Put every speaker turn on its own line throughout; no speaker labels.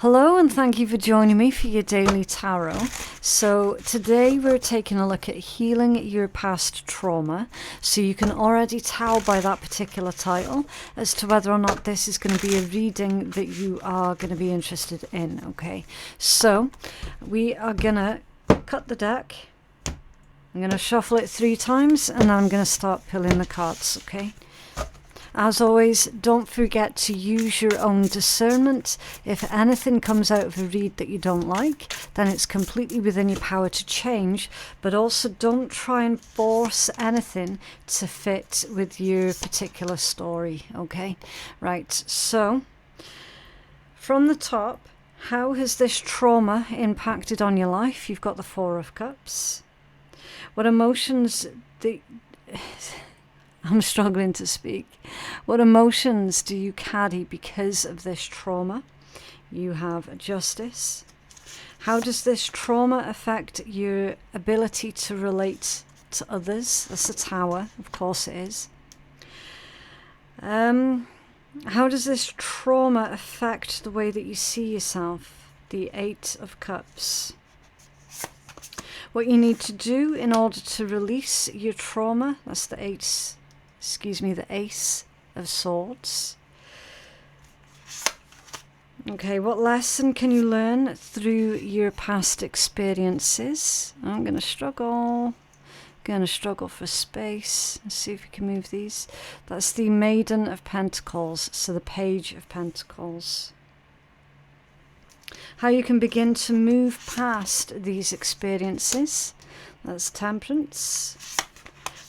Hello and thank you for joining me for your daily tarot. So today we're taking a look at healing your past trauma. So you can already tell by that particular title as to whether or not this is going to be a reading that you are going to be interested in. Okay, so we are going to cut the deck. I'm going to shuffle it 3 times and then I'm going to start pulling the cards. Okay. As always, don't forget to use your own discernment. If anything comes out of a read that you don't like, then it's completely within your power to change. But also don't try and force anything to fit with your particular story, okay? Right, so from the top, how has this trauma impacted on your life? You've got the 4 of Cups. What emotions... I'm struggling to speak. What emotions do you carry because of this trauma? You have Justice. How does this trauma affect your ability to relate to others? That's the Tower, of course it is. How does this trauma affect the way that you see yourself? The 8 of Cups. What you need to do in order to release your trauma, that's the the Ace of Swords. Okay, what lesson can you learn through your past experiences? I'm going to struggle for space. Let's see if we can move these. That's the Maiden of Pentacles, so the Page of Pentacles. How you can begin to move past these experiences. That's Temperance.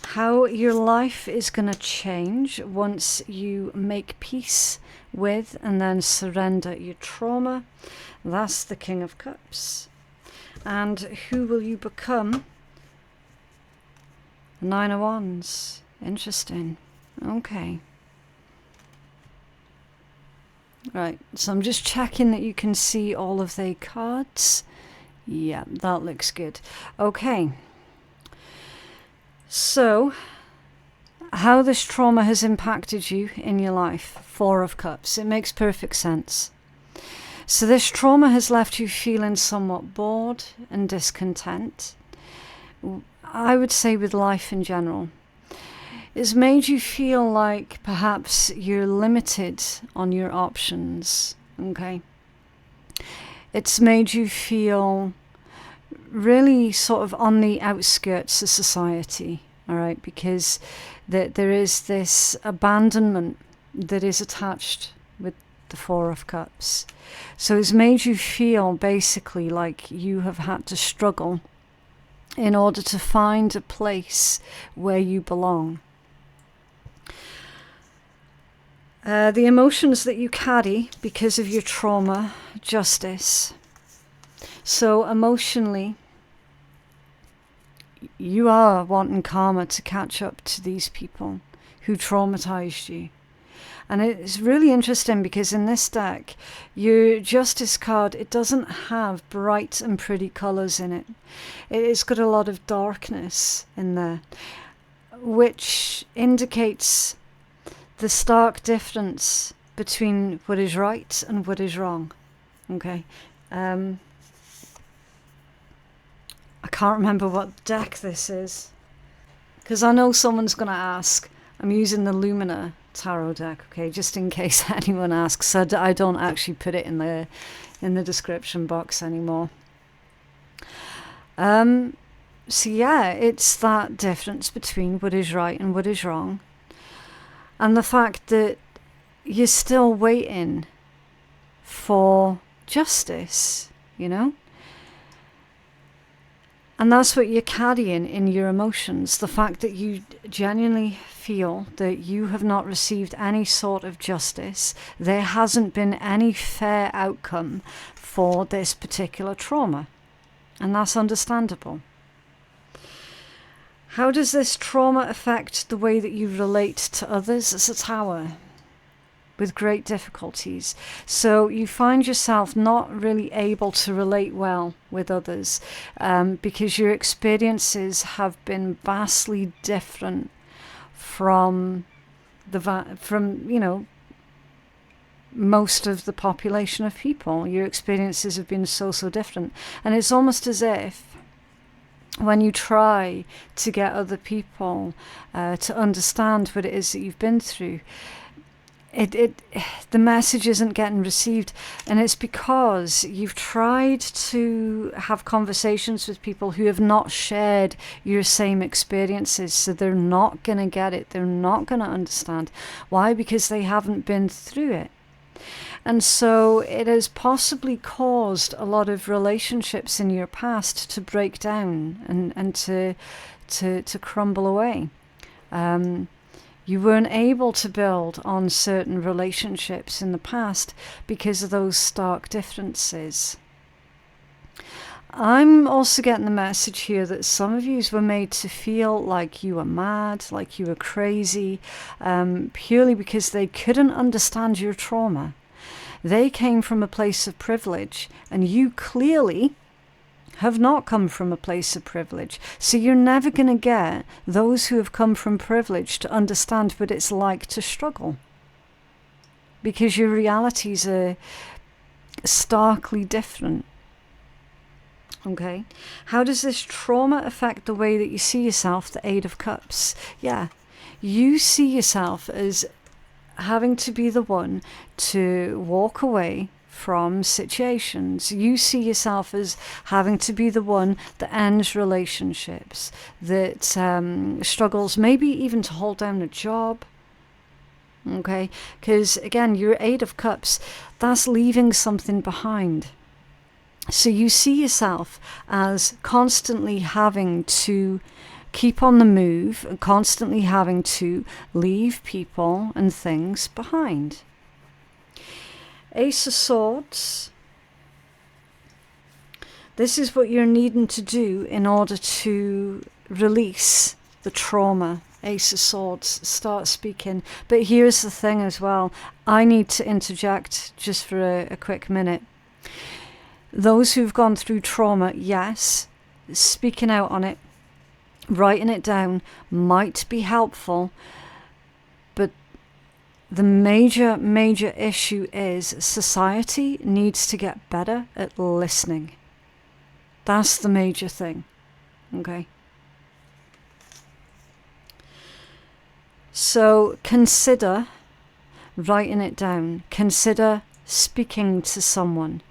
How your life is going to change once you make peace with and then surrender your trauma. That's the King of Cups. And who will you become? The 9 of Wands. Interesting. Okay. Right, so I'm just checking that you can see all of the cards. Yeah, that looks good. Okay. So, how this trauma has impacted you in your life. 4 of Cups. It makes perfect sense. So this trauma has left you feeling somewhat bored and discontent. I would say with life in general. It's made you feel like perhaps you're limited on your options. Okay. It's made you feel really sort of on the outskirts of society, all right, because there is this abandonment that is attached with the 4 of Cups. So it's made you feel basically like you have had to struggle in order to find a place where you belong. The emotions that you carry because of your trauma, Justice. So emotionally, you are wanting karma to catch up to these people who traumatized you. And it's really interesting because in this deck, your Justice card, it doesn't have bright and pretty colors in it. It's got a lot of darkness in there, which indicates the stark difference between what is right and what is wrong. Okay. I can't remember what deck this is, because I know someone's going to ask. I'm using the Lumina tarot deck, okay, just in case anyone asks. I don't actually put it in the description box anymore. So yeah, it's that difference between what is right and what is wrong, and the fact that you're still waiting for justice, you know. And that's what you're carrying in your emotions, the fact that you genuinely feel that you have not received any sort of justice. There hasn't been any fair outcome for this particular trauma. And that's understandable. How does this trauma affect the way that you relate to others? It's a Tower. With great difficulties. So you find yourself not really able to relate well with others because your experiences have been vastly different from most of the population of people. Your experiences have been so different. And it's almost as if when you try to get other people to understand what it is that you've been through, the message isn't getting received, and it's because you've tried to have conversations with people who have not shared your same experiences, so they're not going to get it, they're not going to understand. Why? Because they haven't been through it. And so it has possibly caused a lot of relationships in your past to break down and to crumble away. You weren't able to build on certain relationships in the past because of those stark differences. I'm also getting the message here that some of you were made to feel like you were mad, like you were crazy, purely because they couldn't understand your trauma. They came from a place of privilege, and you clearly have not come from a place of privilege. So you're never going to get those who have come from privilege to understand what it's like to struggle, because your realities are starkly different. Okay, how does this trauma affect the way that you see yourself? The Eight of Cups. Yeah, you see yourself as having to be the one to walk away from situations. You see yourself as having to be the one that ends relationships, that struggles maybe even to hold down a job. Okay, because again, your Eight of Cups, that's leaving something behind. So you see yourself as constantly having to keep on the move, and constantly having to leave people and things behind. Ace of Swords. This is what you're needing to do in order to release the trauma. Ace of Swords, start speaking. But here's the thing as well. I need to interject just for a quick minute. Those who've gone through trauma, yes, speaking out on it, writing it down might be helpful, but the major issue is society needs to get better at listening. That's the major thing, okay? So consider writing it down. Consider speaking to someone,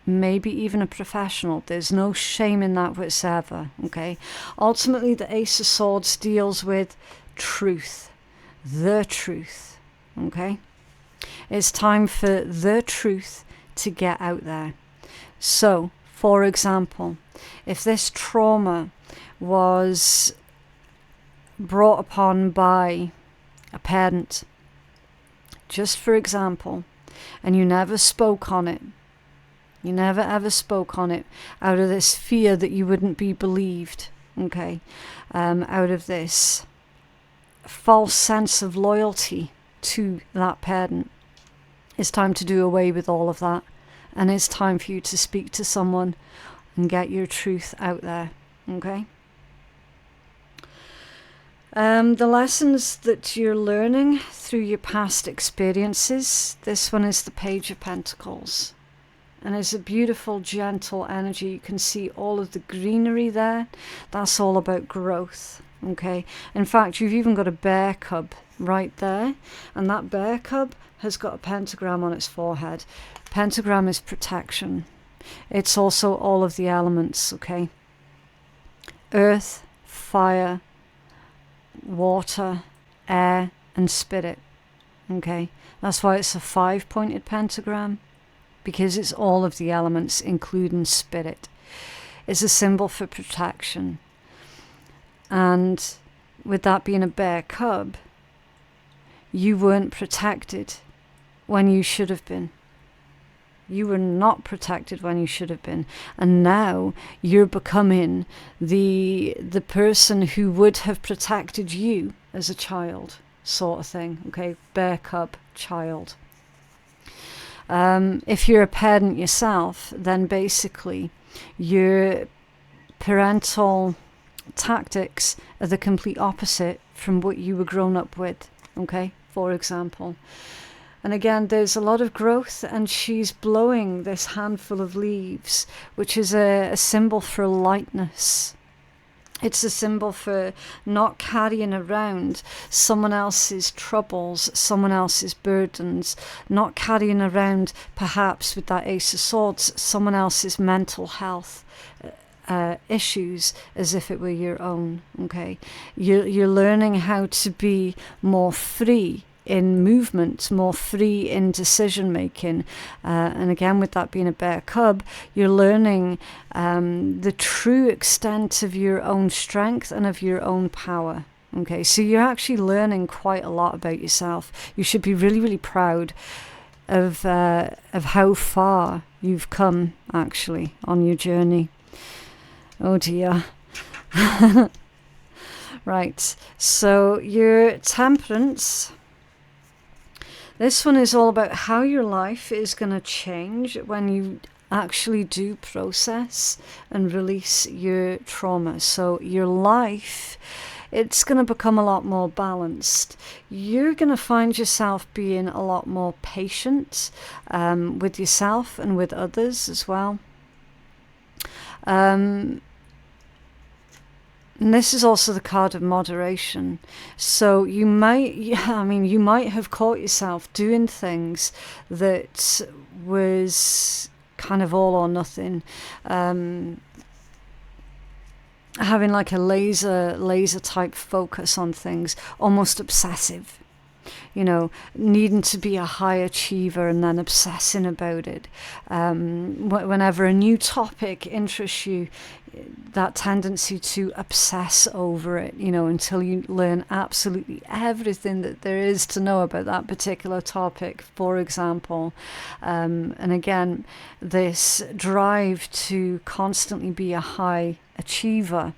maybe even a professional. There's no shame in that whatsoever, okay? Ultimately, the Ace of Swords deals with truth, the truth, okay? It's time for the truth to get out there. So, for example, if this trauma was brought upon by a parent, just for example, and you never spoke on it, you never ever spoke on it out of this fear that you wouldn't be believed, okay? Out of this false sense of loyalty to that parent. It's time to do away with all of that. And it's time for you to speak to someone and get your truth out there, okay? The lessons that you're learning through your past experiences. This one is the Page of Pentacles. And it's a beautiful, gentle energy. You can see all of the greenery there. That's all about growth, okay? In fact, you've even got a bear cub right there. And that bear cub has got a pentagram on its forehead. Pentagram is protection. It's also all of the elements, okay? Earth, fire, water, air, and spirit, okay? That's why it's a 5-pointed pentagram, because it's all of the elements, including spirit. It's a symbol for protection. And with that being a bear cub, you weren't protected when you should have been. You were not protected when you should have been. And now you're becoming the person who would have protected you as a child, sort of thing, okay? Bear cub, child. If you're a parent yourself, then basically your parental tactics are the complete opposite from what you were grown up with, okay? For example, And again, there's a lot of growth, and she's blowing this handful of leaves, which is a symbol for lightness. It's a symbol for not carrying around someone else's troubles, someone else's burdens, not carrying around, perhaps with that Ace of Swords, someone else's mental health issues as if it were your own. Okay, you're learning how to be more free in movement, more free in decision making, and again, with that being a bear cub, you're learning the true extent of your own strength and of your own power. Okay, so you're actually learning quite a lot about yourself. You should be really, really proud of how far you've come actually on your journey. Oh dear. Right, so your temperance. This one is all about how your life is going to change when you actually do process and release your trauma. So your life, it's going to become a lot more balanced. You're going to find yourself being a lot more patient with yourself and with others as well. And this is also the card of moderation. So you might have caught yourself doing things that was kind of all or nothing. Having like a laser type focus on things, almost obsessive. You know, needing to be a high achiever and then obsessing about it. Whenever a new topic interests you, that tendency to obsess over it, you know, until you learn absolutely everything that there is to know about that particular topic, for example. And again, this drive to constantly be a high achiever.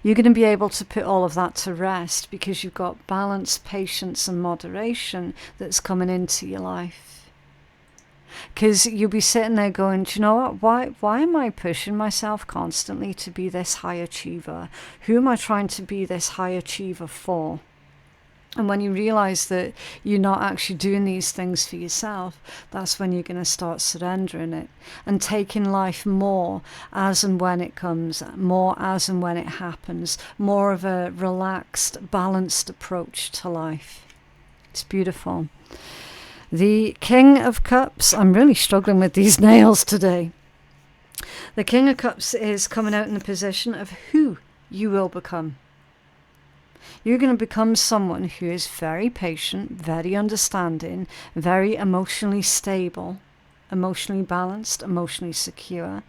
You're going to be able to put all of that to rest because you've got balance, patience, and moderation that's coming into your life. Because you'll be sitting there going, do you know what? Why am I pushing myself constantly to be this high achiever? Who am I trying to be this high achiever for? And when you realize that you're not actually doing these things for yourself, that's when you're going to start surrendering it and taking life more as and when it comes, more as and when it happens, more of a relaxed, balanced approach to life. It's beautiful. The King of Cups. I'm really struggling with these nails today. The King of Cups is coming out in the position of who you will become. You're going to become someone who is very patient, very understanding, very emotionally stable, emotionally balanced, emotionally secure.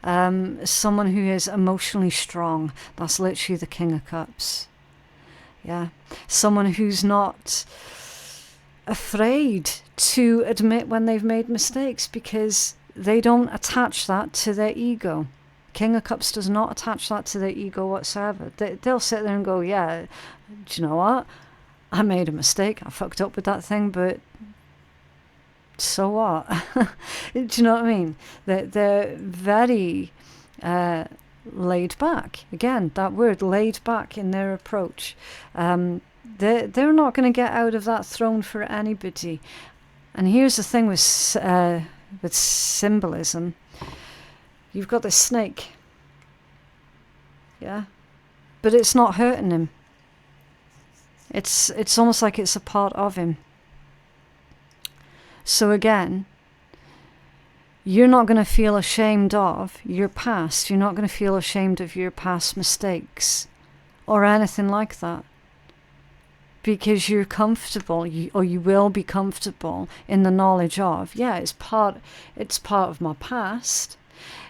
Someone who is emotionally strong. That's literally the King of Cups. Yeah. Someone who's not afraid to admit when they've made mistakes because they don't attach that to their ego. King of Cups does not attach that to their ego whatsoever. They'll sit there and go, yeah, do you know what? I made a mistake. I fucked up with that thing, but so what? Do you know what I mean? They're very laid back. Again, that word, laid back in their approach. They're not going to get out of that throne for anybody. And here's the thing with symbolism. You've got this snake, yeah, but it's not hurting him. It's almost like it's a part of him. So again, you're not going to feel ashamed of your past. You're not going to feel ashamed of your past mistakes or anything like that. Because you're comfortable, or you will be comfortable in the knowledge of, yeah, it's part of my past.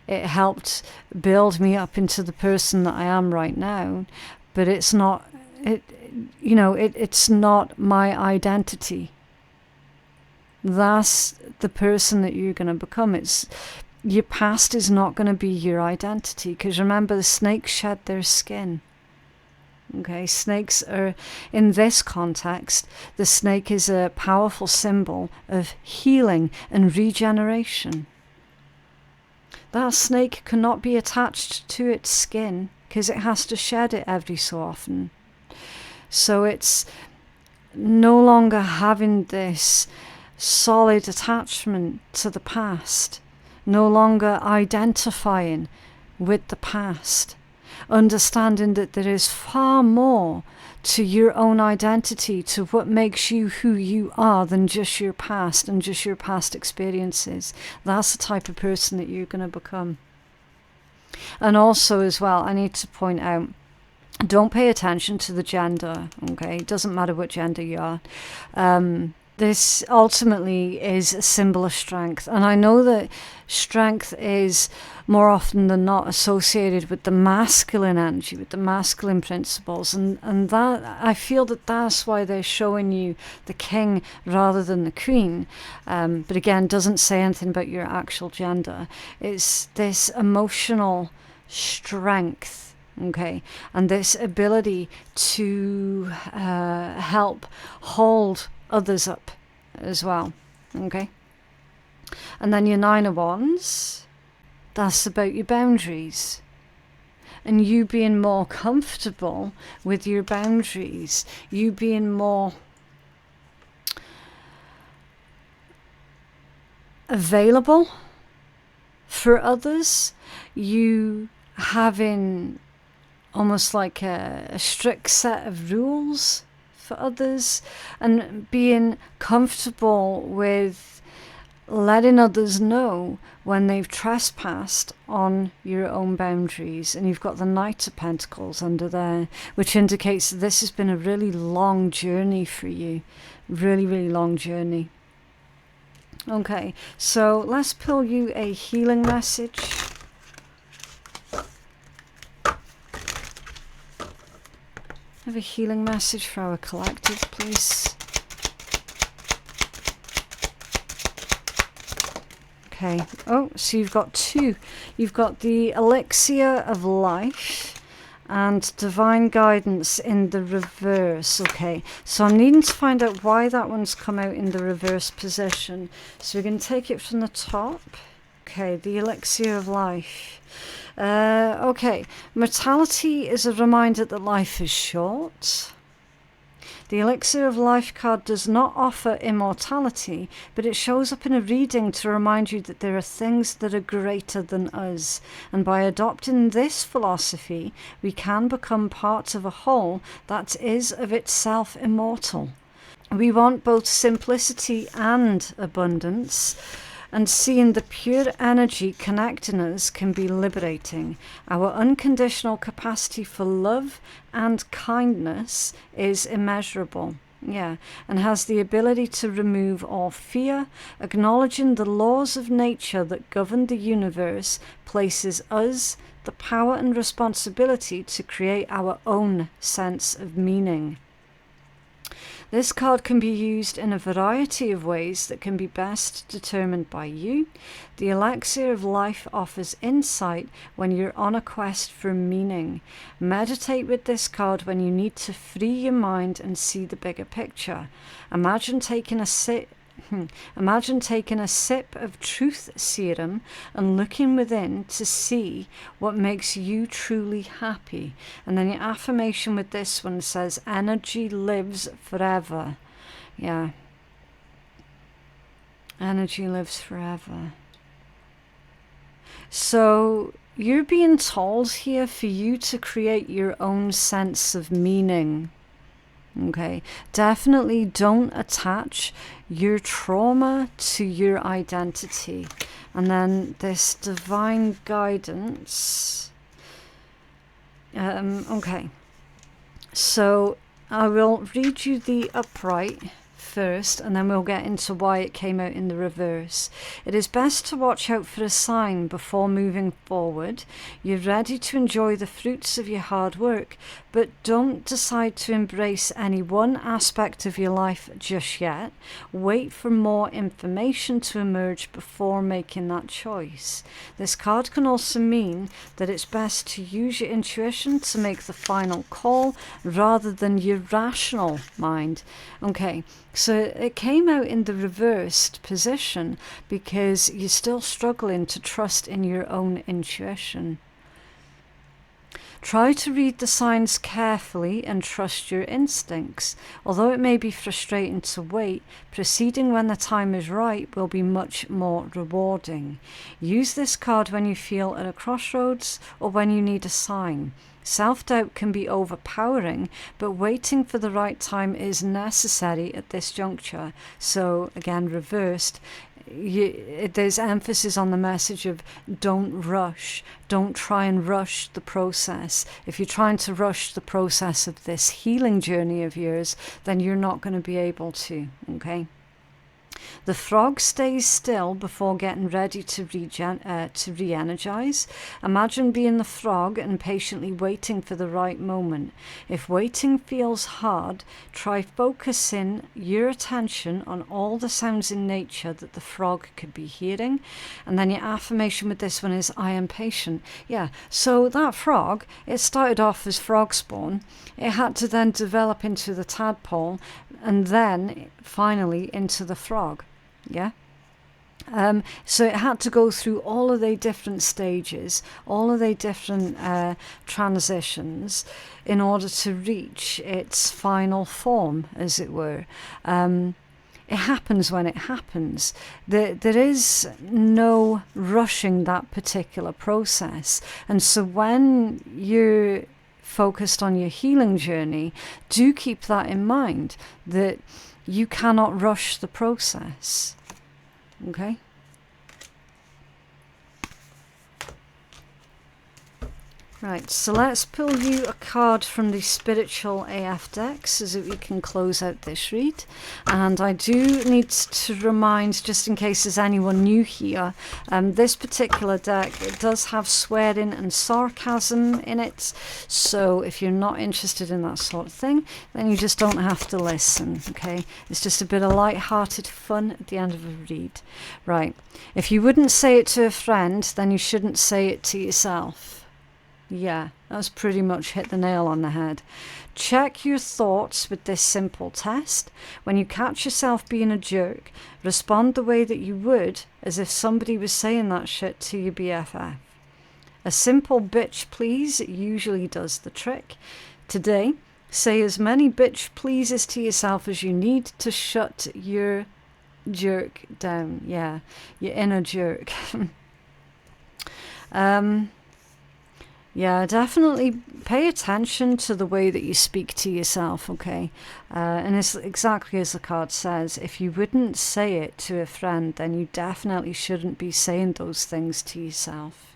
It helped build me up into the person that I am right now, but it's not my identity. That's the person that you're going to become. Your past is not going to be your identity, because remember, the snakes shed their skin. Okay, snakes are, in this context, the snake is a powerful symbol of healing and regeneration. That snake cannot be attached to its skin because it has to shed it every so often. So it's no longer having this solid attachment to the past, no longer identifying with the past, understanding that there is far more to your own identity, to what makes you who you are, than just your past and just your past experiences. That's the type of person that you're going to become. And also as well, I need to point out, don't pay attention to the gender, okay? It doesn't matter what gender you are. This ultimately is a symbol of strength. And I know that strength is more often than not associated with the masculine energy, with the masculine principles. And that, I feel that that's why they're showing you the king rather than the queen. But again, doesn't say anything about your actual gender. It's this emotional strength, okay? And this ability to help hold others up as well, okay? And then your 9 of Wands, that's about your boundaries and you being more comfortable with your boundaries, you being more available for others, you having almost like a strict set of rules for others, and being comfortable with letting others know when they've trespassed on your own boundaries. And you've got the Knight of Pentacles under there, which indicates that this has been a really long journey for you. Really, really long journey. Okay, so let's pull you a healing message. Have a healing message for our collective, please. Okay. Oh, so you've got 2. You've got the Elixir of Life and Divine Guidance in the reverse. Okay, so I'm needing to find out why that one's come out in the reverse position. So we're going to take it from the top. Okay, the Elixir of Life. Okay, mortality is a reminder that life is short. The Elixir of Life card does not offer immortality, but it shows up in a reading to remind you that there are things that are greater than us. And by adopting this philosophy, we can become parts of a whole that is of itself immortal. We want both simplicity and abundance. And seeing the pure energy connecting us can be liberating. Our unconditional capacity for love and kindness is immeasurable. Yeah, and has the ability to remove all fear. Acknowledging the laws of nature that govern the universe places us the power and responsibility to create our own sense of meaning. This card can be used in a variety of ways that can be best determined by you. The Elixir of Life offers insight when you're on a quest for meaning. Meditate with this card when you need to free your mind and see the bigger picture. Imagine taking a sip of truth serum and looking within to see what makes you truly happy. And then your affirmation with this one says, energy lives forever. Yeah. Energy lives forever. So you're being told here for you to create your own sense of meaning. Okay, definitely don't attach your trauma to your identity. And then this divine guidance. Okay, so I will read you the upright first, and then we'll get into why it came out in the reverse. It is best to watch out for a sign before moving forward. You're ready to enjoy the fruits of your hard work, but don't decide to embrace any one aspect of your life just yet. Wait for more information to emerge before making that choice. This card can also mean that it's best to use your intuition to make the final call rather than your rational mind. Okay, so it came out in the reversed position because you're still struggling to trust in your own intuition. Try to read the signs carefully and trust your instincts. Although it may be frustrating to wait, proceeding when the time is right will be much more rewarding. Use this card when you feel at a crossroads or when you need a sign. Self-doubt can be overpowering, but waiting for the right time is necessary at this juncture. So, again, reversed, there's emphasis on the message of don't rush. Don't try and rush the process. If you're trying to rush the process of this healing journey of yours, then you're not going to be able to, okay? The frog stays still before getting ready to re-energize. Imagine being the frog and patiently waiting for the right moment. If waiting feels hard, try focusing your attention on all the sounds in nature that the frog could be hearing. And then your affirmation with this one is, I am patient. Yeah, so that frog, it started off as frog spawn. It had to then develop into the tadpole and then finally into the frog. Yeah. So it had to go through all of the different stages, all of the different transitions in order to reach its final form, as it were. It happens when it happens. There is no rushing that particular process. And so when you're focused on your healing journey, do keep that in mind, that you cannot rush the process. Okay? Right, so let's pull you a card from the Spiritual AF deck so that we can close out this read. And I do need to remind, just in case there's anyone new here, this particular deck, it does have swearing and sarcasm in it. So if you're not interested in that sort of thing, then you just don't have to listen, okay? It's just a bit of light-hearted fun at the end of a read. Right, if you wouldn't say it to a friend, then you shouldn't say it to yourself. Yeah, that's pretty much hit the nail on the head. Check your thoughts with this simple test. When you catch yourself being a jerk, respond the way that you would as if somebody was saying that shit to your BFF. A simple bitch please usually does the trick. Today, say as many bitch pleases to yourself as you need to shut your jerk down. Yeah, your inner jerk. Yeah, definitely pay attention to the way that you speak to yourself, okay? And it's exactly as the card says, if you wouldn't say it to a friend, then you definitely shouldn't be saying those things to yourself.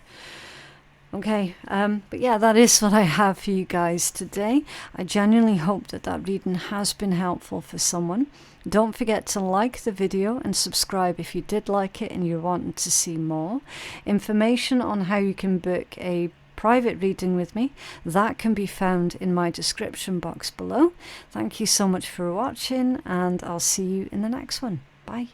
Okay, but yeah, that is what I have for you guys today. I genuinely hope that that reading has been helpful for someone. Don't forget to like the video and subscribe if you did like it and you're wanting to see more. Information on how you can book a private reading with me, that can be found in my description box below. Thank you so much for watching, and I'll see you in the next one. Bye.